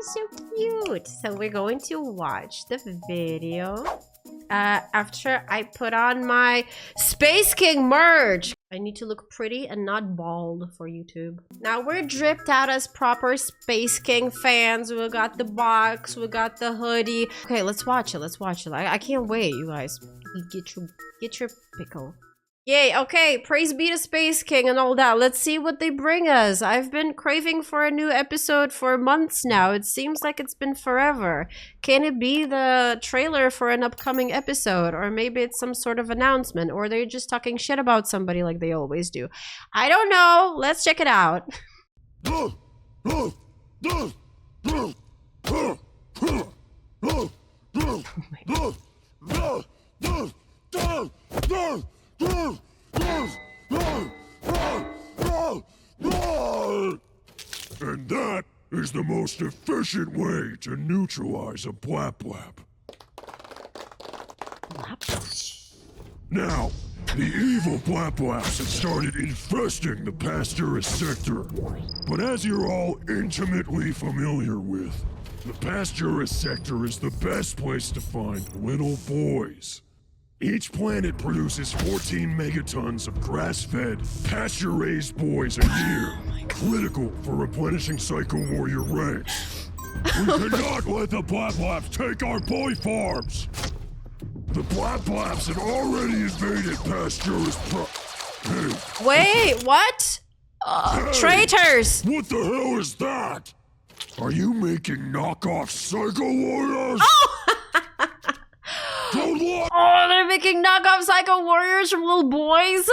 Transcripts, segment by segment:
is so cute. So we're going to watch the video after I put on my Space King merch. I need to look pretty and not bald for YouTube. Now we're dripped out as proper Space King fans. We got the box, we got the hoodie. Okay, let's watch it. Let's watch it. I can't wait, you guys. Get your pickle. Yay, okay, praise be to Space King and all that. Let's see what they bring us. I've been craving for a new episode for months now. It seems like it's been forever. Can it be the trailer for an upcoming episode? Or maybe it's some sort of announcement, or they're just talking shit about somebody like they always do. I don't know. Let's check it out. Oh And that is the most efficient way to neutralize a blap blap. Now, the evil blap blaps have started infesting the pasturous sector. But as you're all intimately familiar with, the pasturous sector is the best place to find little boys. Each planet produces 14 megatons of grass-fed, pasture-raised boys a year, critical for replenishing Psycho Warrior ranks. We cannot let the Blap-Blaps take our boy farms! The Blap-Blaps have already invaded pasturous Hey! Wait, what? Hey, traitors! What the hell is that? Are you making knockoff Psycho Warriors? Oh! Don't lie! Oh, they're making knockoff Psycho Warriors from little boys?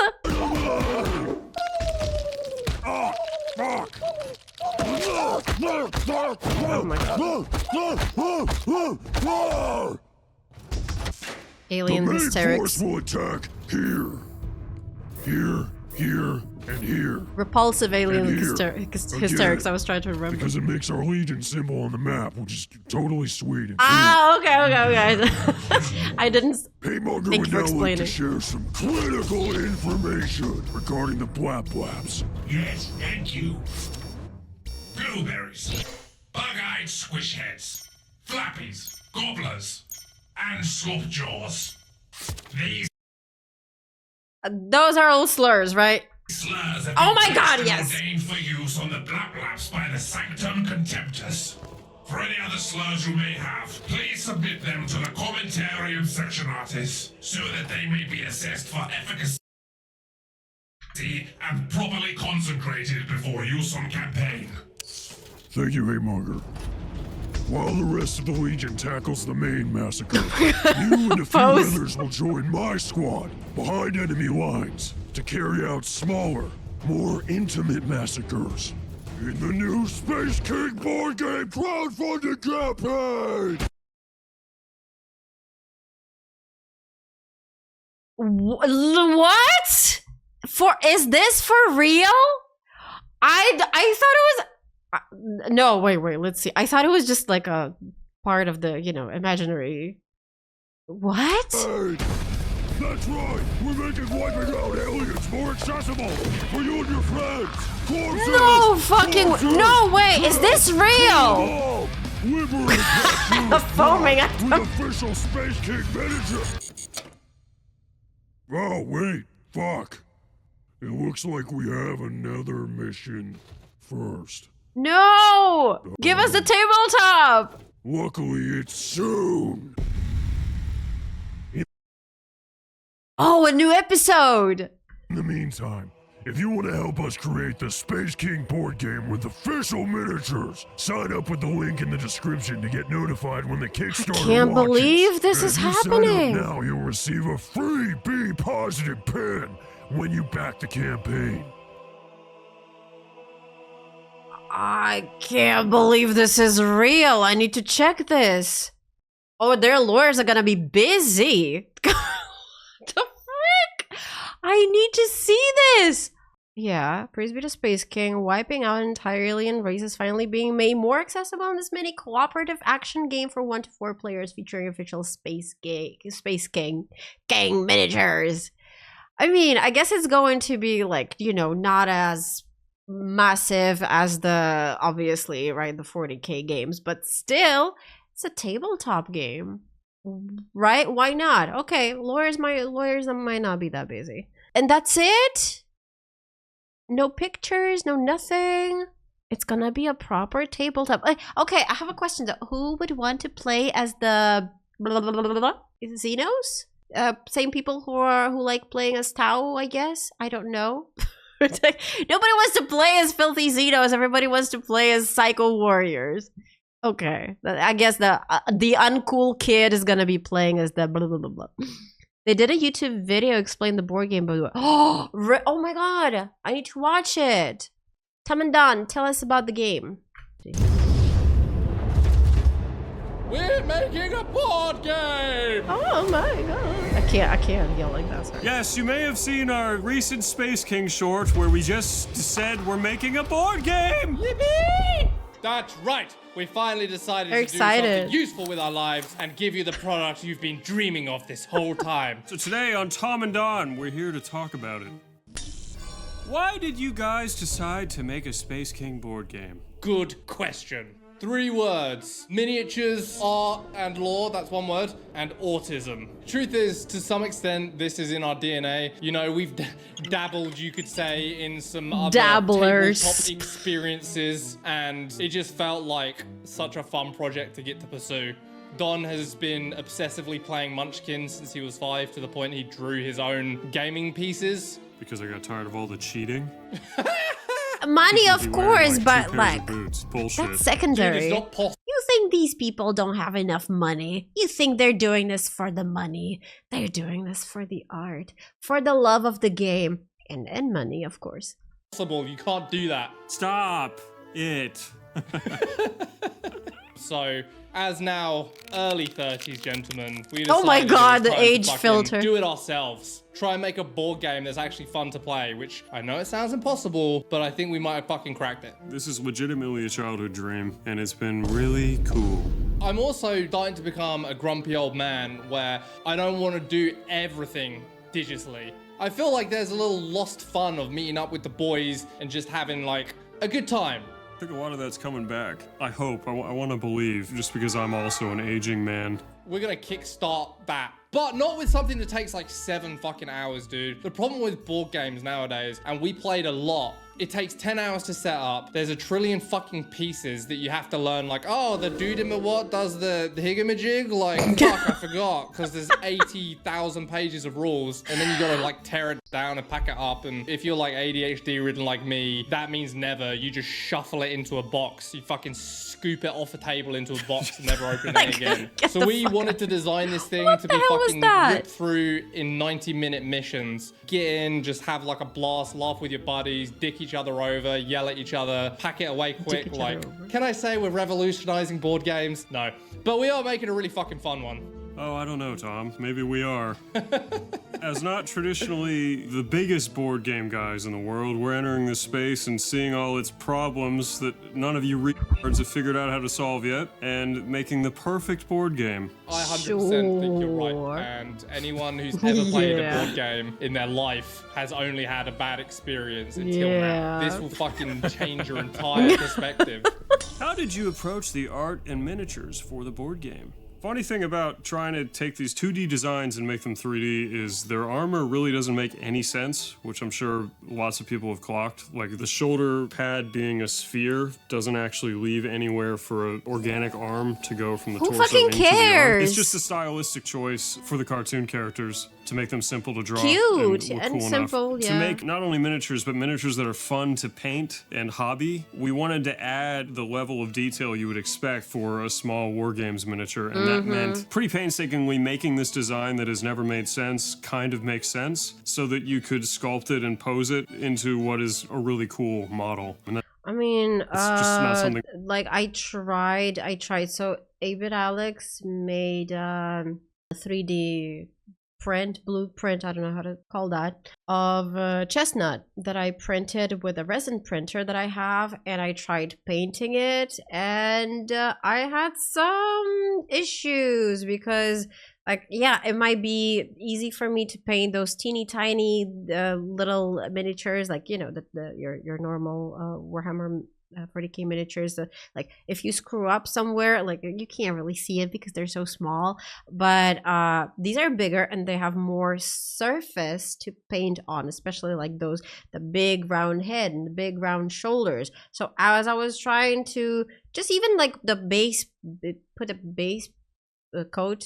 Oh, fuck! Oh my god. Alien hysterics. The main force will attack here. Here, here, and here. Repulsive alien hysterics. I was trying to remember. Because it makes our Legion symbol on the map, which is totally sweet. And okay. I didn't Haymonger think would you were now like to explaining. share some critical information regarding the Blap Blaps. Yes, thank you. Blueberries, bug-eyed squishheads, flappies, gobblers, and slopjaws. These Those are all slurs, right? slurs have Oh been my god, fixed and yes! ordained for use on the Blap-Blaps by the Sanctum Contemptus. For any other slurs you may have, please submit them to the Commentarium section artist so that they may be assessed for efficacy and properly concentrated before use on campaign. Thank you, Haymonger. While the rest of the Legion tackles the main massacre, you and a few others will join my squad behind enemy lines to carry out smaller, more intimate massacres in the new Space King board game crowdfunding campaign! What? Is this for real? I thought it was... no, wait, let's see. I thought it was just like a part of the, imaginary... What? Hey, that's right! We're making wiping out aliens more accessible for you and your friends! Corpses! No fucking... Corpses! No way! Is this real? Liberate Foaming at with official Space King miniature! Oh, wait. Fuck. It looks like we have another mission first. No! Give us the tabletop! Luckily, it's soon. Oh, a new episode! In the meantime, if you want to help us create the Space King board game with official miniatures, sign up with the link in the description to get notified when the Kickstarter Can't launches. believe this And is if you happening! Sign up now, you'll receive a free B positive pin when you back the campaign. I can't believe this is real. I need to check this. Oh, their lawyers are gonna be busy. What the frick? I need to see this. Yeah, praise be to Space King. Wiping out an entire alien race is finally being made more accessible in this mini cooperative action game for 1 to 4 players featuring official Space King gang miniatures. I mean, I guess it's going to be like, not as massive as the, obviously, right, the 40K games, but still, it's a tabletop game, right? Why not? Okay, lawyers might not be that busy. And that's it? No pictures, no nothing? It's gonna be a proper tabletop. Okay, I have a question though. Who would want to play as the Xenos? Same people who like playing as Tau, I guess? I don't know. Nobody wants to play as filthy Xenos. Everybody wants to play as Psycho Warriors. Okay, I guess the uncool kid is gonna be playing as the blah blah blah blah. They did a YouTube video explain the board game, by the way. Oh my god! I need to watch it. Tom and Don, tell us about the game. We're making a board game! Oh my god! I can't yell like that. Sorry. Yes, you may have seen our recent Space King short where we just said we're making a board game. Yippee! That's right. We finally decided to do something useful with our lives and give you the product you've been dreaming of this whole time. So today on Tom and Don, we're here to talk about it. Why did you guys decide to make a Space King board game? Good question. 3 words. Miniatures, art, and lore, that's 1 word, and autism. Truth is, to some extent, this is in our DNA. You know, we've dabbled, you could say, in some other tabletop experiences, and it just felt like such a fun project to get to pursue. Don has been obsessively playing Munchkin since he was 5, to the point he drew his own gaming pieces. Because I got tired of all the cheating? Money, of course, but like, bullshit. that's secondary. Dude, it's not possible. You think these people don't have enough money? You think they're doing this for the money? They're doing this for the art, for the love of the game, and money, of course. You can't do that. Stop it. So, as now early 30s gentlemen, we decided oh my god, the age to filter. do it ourselves. Try and make a board game that's actually fun to play, which I know it sounds impossible, but I think we might have fucking cracked it. This is legitimately a childhood dream, and it's been really cool. I'm also starting to become a grumpy old man where I don't want to do everything digitally. I feel like there's a little lost fun of meeting up with the boys and just having like a good time. I think a lot of that's coming back. I hope. I want to believe, just because I'm also an aging man. We're gonna kickstart that. But not with something that takes like 7 fucking hours, dude. The problem with board games nowadays, and we played a lot, it takes 10 hours to set up. There's a trillion fucking pieces that you have to learn, like, oh, the dude in the what does the higamajig? Like, fuck, I forgot. Because there's 80,000 pages of rules, and then you gotta like tear it down and pack it up. And if you're like ADHD ridden like me, that means never. You just shuffle it into a box. You fucking scoop it off a table into a box and never open it again. So we wanted to design this thing to be fucking ripped through in 90-minute missions. Get in, just have like a blast, laugh with your buddies, dick each other over, yell at each other, pack it away quick. Like, can I say we're revolutionizing board games? No. But we are making a really fucking fun one. Oh, I don't know, Tom. Maybe we are. As not traditionally the biggest board game guys in the world, we're entering this space and seeing all its problems that none of you retards have figured out how to solve yet, and making the perfect board game. I 100% think you're right. And anyone who's ever played a board game in their life has only had a bad experience until now. This will fucking change your entire perspective. How did you approach the art and miniatures for the board game? Funny thing about trying to take these 2D designs and make them 3D is their armor really doesn't make any sense, which I'm sure lots of people have clocked. Like, the shoulder pad being a sphere doesn't actually leave anywhere for an organic arm to go from the torso fucking into the arm. cares? It's just a stylistic choice for the cartoon characters to make them simple to draw. Cute and, and cool simple, enough to make not only miniatures, but miniatures that are fun to paint and hobby. We wanted to add the level of detail you would expect for a small War Games miniature, and that meant pretty painstakingly making this design that has never made sense kind of make sense, so that you could sculpt it and pose it into what is a really cool model. And that, I mean, it's just not something. like I tried. So Avid Alex made a 3D blueprint, I don't know how to call that, of chestnut that I printed with a resin printer that I have, and I tried painting it, and I had some issues because, like, yeah, it might be easy for me to paint those teeny tiny little miniatures, like, you know, your normal Warhammer 40k miniatures. Like, if you screw up somewhere, like, you can't really see it because they're so small, but these are bigger and they have more surface to paint on, especially like the big round head and the big round shoulders. So as I was trying to just even like the base, put a base coat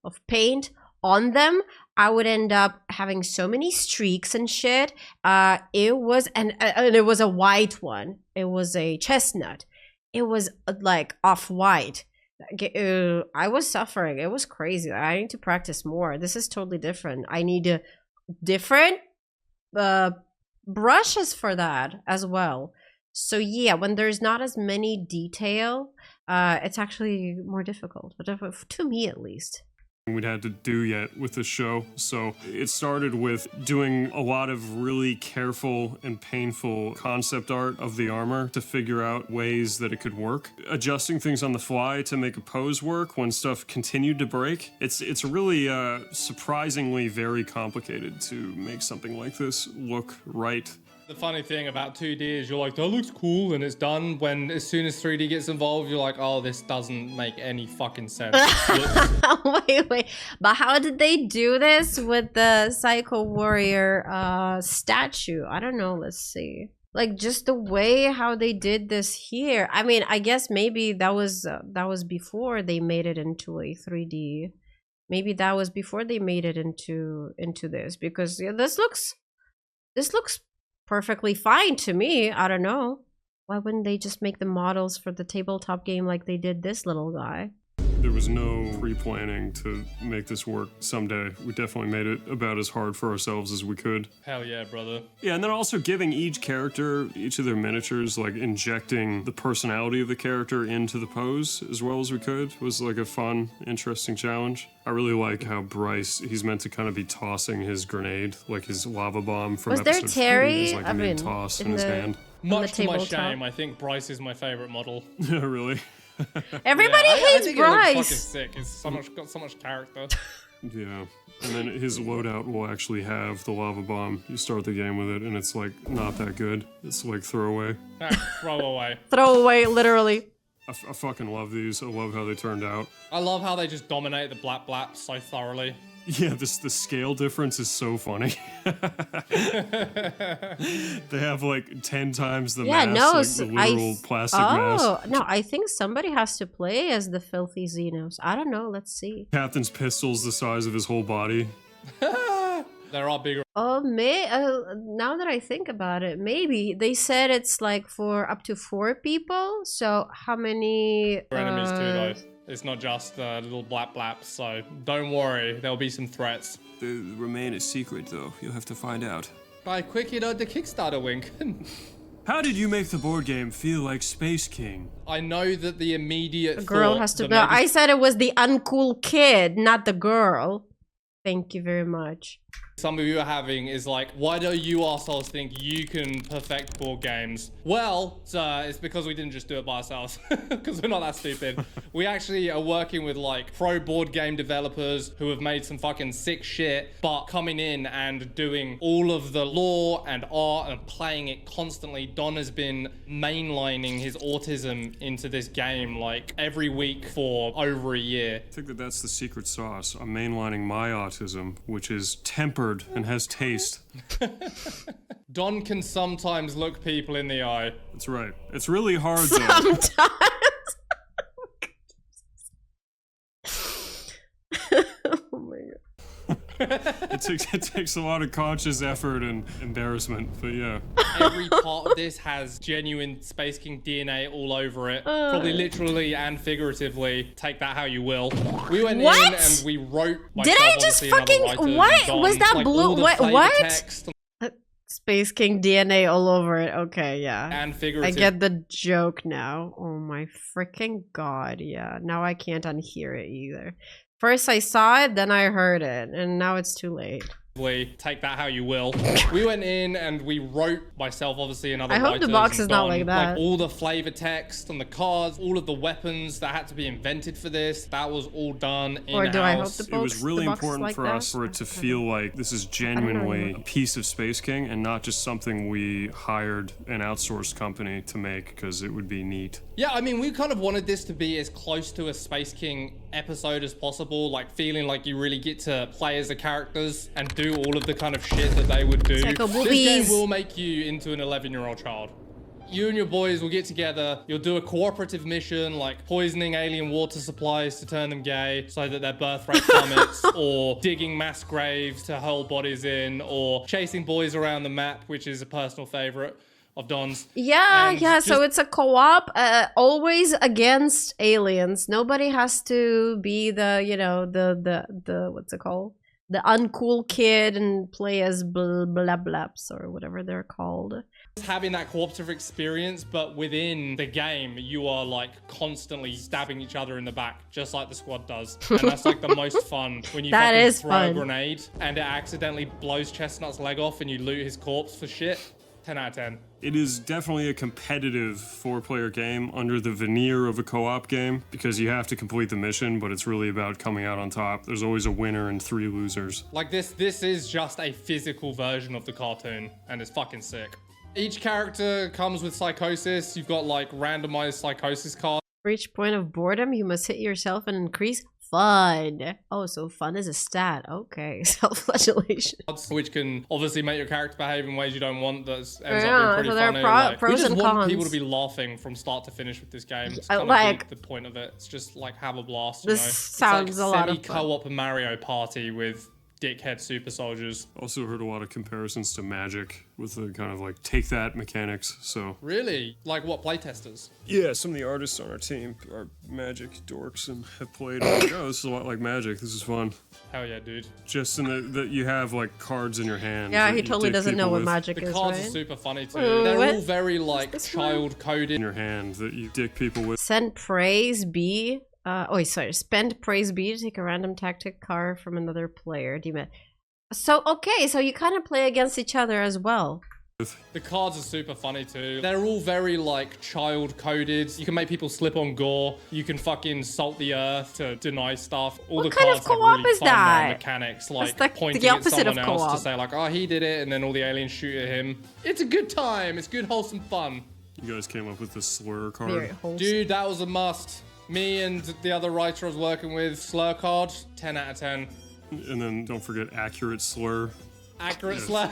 of paint on them, I would end up having so many streaks and shit. It was and it was a white one. It was a chestnut. It was like off-white. I was suffering. It was crazy. I need to practice more. This is totally different. I need a different brushes for that as well. So yeah, when there's not as many detail, it's actually more difficult, but to me at least. We'd had to do yet with the show. So it started with doing a lot of really careful and painful concept art of the armor to figure out ways that it could work. Adjusting things on the fly to make a pose work when stuff continued to break. It's really surprisingly very complicated to make something like this look right. The funny thing about 2D is you're like, that looks cool, and it's done, when as soon as 3D gets involved, you're like, oh, this doesn't make any fucking sense. Wait. But how did they do this with the Psycho Warrior statue? I don't know. Let's see. Like, just the way how they did this here. I mean, I guess maybe that was before they made it into a 3D. Maybe that was before they made it into this, because yeah, this looks perfectly fine to me. I don't know. Why wouldn't they just make the models for the tabletop game like they did this little guy? There was no pre-planning to make this work someday. We definitely made it about as hard for ourselves as we could. Hell yeah, brother. Yeah, and then also giving each character, each of their miniatures, like injecting the personality of the character into the pose as well as we could was like a fun, interesting challenge. I really like how Bryce, he's meant to kind of be tossing his grenade, like his lava bomb from episode 3. He's like mid-toss in his hand. Much to my shame, I think Bryce is my favorite model. Really? Everybody hates I think Bryce. It looks fucking sick. It's got so much character. Yeah, and then his loadout will actually have the lava bomb. You start the game with it, and it's like not that good. It's like throwaway. Throw away. Throw away, literally. I fucking love these. I love how they turned out. I love how they just dominate the blap blap so thoroughly. Yeah, the scale difference is so funny. They have like 10 times the mass, like the literal plastic mass. Oh, no, I think somebody has to play as the filthy Xenos. I don't know, let's see. Captain's pistol's the size of his whole body. There are bigger. Oh, now that I think about it, maybe. They said it's like for up to 4 people, so how many... enemies too, though. It's not just little blap blaps, so don't worry, there'll be some threats. They remain a secret, though. You'll have to find out. By quick, the Kickstarter wink. How did you make the board game feel like Space King? I know that the immediate The girl has to go. I said it was the uncool kid, not the girl. Thank you very much. Some of you are having is like, why do you assholes think you can perfect board games? Well, it's because we didn't just do it by ourselves, because we're not that stupid. We actually are working with like pro board game developers who have made some fucking sick shit, but coming in and doing all of the lore and art and playing it constantly. Don has been mainlining his autism into this game like every week for over a year. I think that's the secret sauce. I'm mainlining my autism, which is tempered and has taste. Don can sometimes look people in the eye. That's right. It's really hard though. Sometimes. Oh my god. It takes a lot of conscious effort and embarrassment, but yeah. Every part of this has genuine Space King DNA all over it. Probably literally and figuratively. Take that how you will. We went in and we wrote. Did I just fucking... What? Was that like, blue? What? Space King DNA all over it. Okay, yeah. And I figurative. get the joke now. Oh my freaking god, yeah. Now I can't unhear it either. First I saw it, then I heard it, and now it's too late. Take that how you will. We went in and we wrote, myself obviously, and other I hope the writers box and is not Don, like that. all the flavor text on the cards, all of the weapons that had to be invented for this, that was all done in-house. Or do I hope the It was really box is important like for that? us for it to feel like this is genuinely know. a piece of Space King and not just something we hired an outsourced company to make because it would be neat. Yeah, I mean, we kind of wanted this to be as close to a Space King episode as possible, like feeling like you really get to play as the characters and do all of the kind of shit that they would do. Psycho This boobies. game will make you into an 11-year-old child. You and your boys will get together, you'll do a cooperative mission like poisoning alien water supplies to turn them gay so that their birth rate plummets, or digging mass graves to hold bodies in, or chasing boys around the map, which is a personal favorite of Don's. Yeah, And yeah. So just- it's a co-op, always against aliens. Nobody has to be the, you know, the what's it called? The uncool kid and play as blabs or whatever they're called. Having that cooperative experience, but within the game, you are like constantly stabbing each other in the back, just like the squad does. And that's like the most fun when you That fucking is throw fun. a grenade and it accidentally blows Chestnut's leg off and you loot his corpse for shit. 10 out of 10. It is definitely a competitive 4-player game under the veneer of a co-op game because you have to complete the mission, but it's really about coming out on top. There's always a winner and 3 losers. Like this is just a physical version of the cartoon and it's fucking sick. Each character comes with psychosis. You've got like randomized psychosis cards. For each point of boredom, you must hit yourself and increase fun. Oh, so fun is a stat. Okay, self-flagellation. Which can obviously make your character behave in ways you don't want. That ends Yeah, up being pretty so there are funny. pros we just and want cons. people to be laughing from start to finish with this game. It's I kind of like- the point of it. It's just like have a blast. This you know? sounds it's a like lot of fun. semi-co-op Mario Party with dickhead super soldiers. Also heard a lot of comparisons to Magic with the kind of like take that mechanics. So Really? Like what, playtesters? yeah, some of the artists on our team are Magic dorks and have played. Like, oh, this is a lot like Magic. This is fun. Hell yeah, dude. Just in that you have like cards in your hand. Yeah, that he you totally dick doesn't know people what with magic The is, cards are right? super funny too. Wait, They're what? all very like this one? child coded. in your hand that you dick people with. Send praise B. Spend praise B to take a random tactic card from another player. So okay, so you kind of play against each other as well. The cards are super funny too. They're all very like child coded. You can make people slip on gore. You can fucking salt the earth to deny stuff. All What the kind of cards have co-op really is fun that? mechanics, That's like like pointing the at opposite of someone else co-op. to say like, oh, he did it, and then all the aliens shoot at him. It's a good time. It's good wholesome fun. You guys came up with the slur Very card. wholesome. Dude, that was a must. Me and the other writer I was working with, slur card, 10 out of 10. And then don't forget accurate slur. Accurate slur.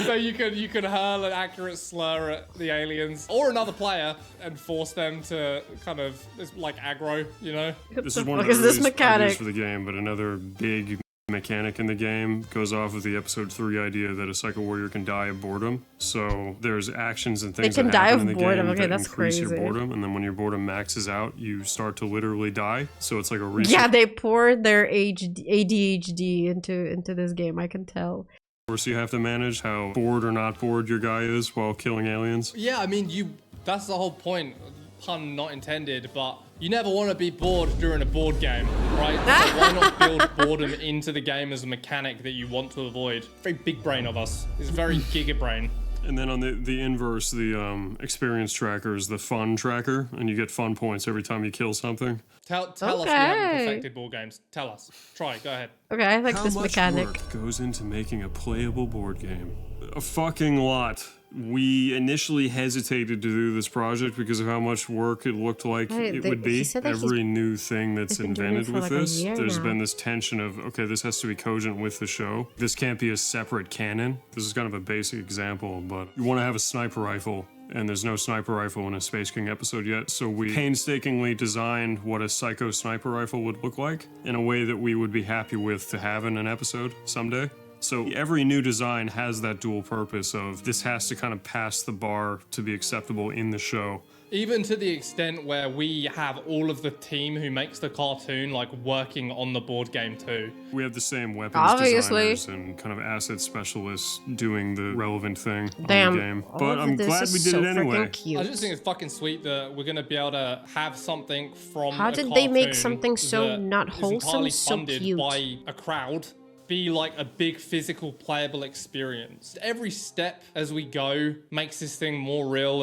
So you can hurl an accurate slur at the aliens or another player and force them to kind of, it's like aggro, you know? This the is one of fuck the is this earliest mechanic? ideas for the game, but another big mechanic in the game goes off of the episode 3 idea that a psycho warrior can die of boredom. So there's actions and things can that die happen of in the boredom. game Okay, that that's increase your crazy. boredom, and then when your boredom maxes out, you start to literally die. So it's like a reset. Yeah, they poured their ADHD into this game. I can tell. So you have to manage how bored or not bored your guy is while killing aliens. Yeah, I mean, that's the whole point. Pun not intended, but you never want to be bored during a board game, right? So why not build boredom into the game as a mechanic that you want to avoid? Very big brain of us. It's very giga brain. And then on the inverse, the experience tracker is the fun tracker, and you get fun points every time you kill something. Tell us you haven't Okay. perfected board games. Tell us. Try, go ahead. Okay, I like How this much mechanic. work goes into making a playable board game? A fucking lot. We initially hesitated to do this project because of how much work it looked like Right, it they- would be. he said that Every new thing that's they've been doing it invented for with like a this, year there's now. been this tension of, okay, this has to be cogent with the show. This can't be a separate canon. This is kind of a basic example, but you want to have a sniper rifle. And there's no sniper rifle in a Space King episode yet, so we painstakingly designed what a psycho sniper rifle would look like in a way that we would be happy with to have in an episode someday. So every new design has that dual purpose of this has to kind of pass the bar to be acceptable in the show, Even to the extent where we have all of the team who makes the cartoon like working on the board game too. We have the same weapons Obviously. designers and kind of asset specialists doing the relevant thing Damn. on the game. All But of I'm this glad is we did so it anyway. freaking cute. I just think it's fucking sweet that we're gonna be able to have something from How a did they make cartoon something so that not is wholesome, entirely so funded cute? by a crowd be like a big physical playable experience. Every step as we go makes this thing more real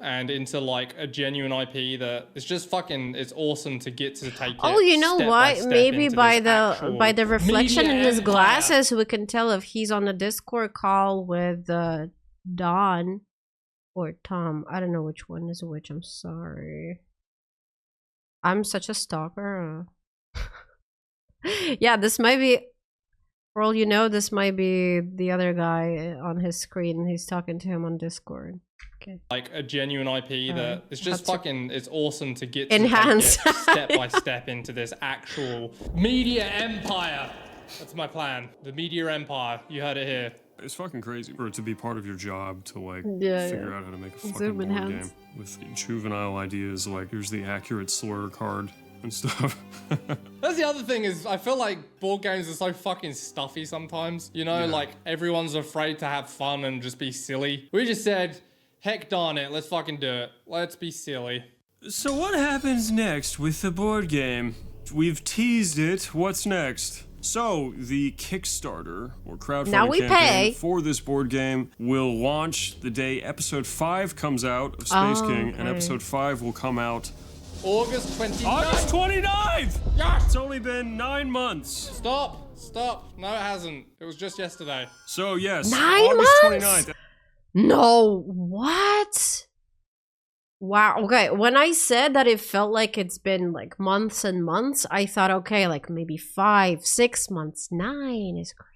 and into like a genuine IP that it's just fucking, it's awesome to get to take it. Oh, you know step by what? step Maybe into by this the actual reflection in media his empire. glasses, we can tell if he's on a Discord call with Don or Tom. I don't know which one is which. I'm sorry. I'm such a stalker. Yeah, this might be. For all you know, this might be the other guy on his screen. He's talking to him on Discord. Okay. Like a genuine IP that it's just That's fucking, it's awesome to get to Enhance. take it step by step into this actual media empire. That's my plan. The media empire. You heard it here. It's fucking crazy for it to be part of your job to like Yeah, figure out how to make a fucking Zoom board enhance. game with juvenile ideas like here's the accurate slur card and stuff. That's the other thing is I feel like board games are so fucking stuffy sometimes. You know, like everyone's afraid to have fun and just be silly. We just said, heck darn it, let's fucking do it. Let's be silly. So what happens next with the board game? We've teased it. What's next? So, the Kickstarter, or crowdfunding Now we campaign pay. for this board game will launch the day episode 5 comes out of Space King, and okay. episode 5 will come out August 29th. August 29th! Yes! It's only been 9 months. Stop. No, it hasn't. It was just yesterday. So, yes, 9 August months? 29th. No, what? Wow. Okay, when I said that it felt like it's been like months and months, I thought, okay, like maybe 5, 6 months. 9 is crazy.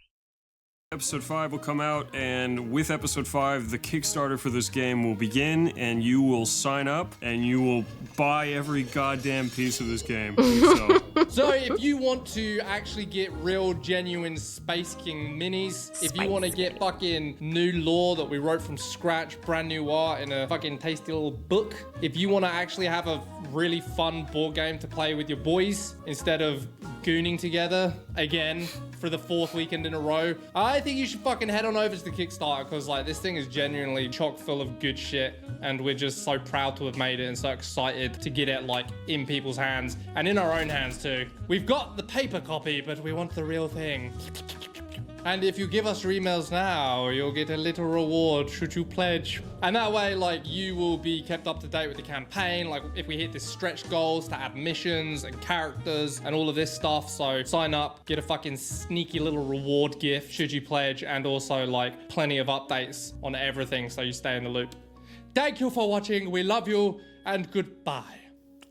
Episode 5 will come out, and with episode 5, the Kickstarter for this game will begin, and you will sign up, and you will buy every goddamn piece of this game. So if you want to actually get real, genuine Space King minis, if you want to get fucking new lore that we wrote from scratch, brand new art in a fucking tasty little book, if you want to actually have a really fun board game to play with your boys instead of gooning together again for the 4th weekend in a row, I think you should fucking head on over to the Kickstarter because like this thing is genuinely chock full of good shit and we're just so proud to have made it and so excited to get it like in people's hands and in our own hands too. We've got the paper copy, but we want the real thing. And if you give us your emails now, you'll get a little reward should you pledge. And that way, like, you will be kept up to date with the campaign. Like, if we hit the stretch goals to add missions and characters and all of this stuff. So sign up, get a fucking sneaky little reward gift should you pledge. And also, like, plenty of updates on everything so you stay in the loop. Thank you for watching. We love you and goodbye.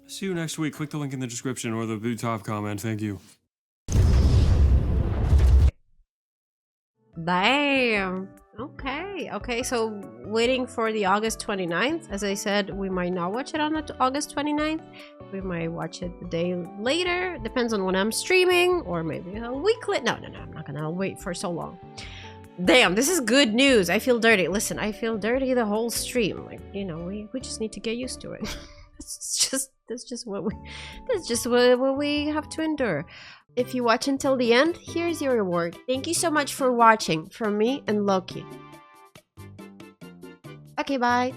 See you next week. Click the link in the description or the top comment. Thank you. Damn. Okay, so waiting for the August 29th. As I said, we might not watch it on the August 29th. We might watch it the day later. Depends on when I'm streaming, or maybe a week later. No, I'm not gonna wait for so long. Damn, this is good news. I feel dirty. Listen, I feel dirty the whole stream. Like, you know, we just need to get used to it. That's just what we have to endure. If you watch until the end, here's your reward. Thank you so much for watching from me and Loki. Okay, bye.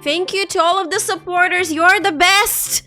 Thank you to all of the supporters. You are the best.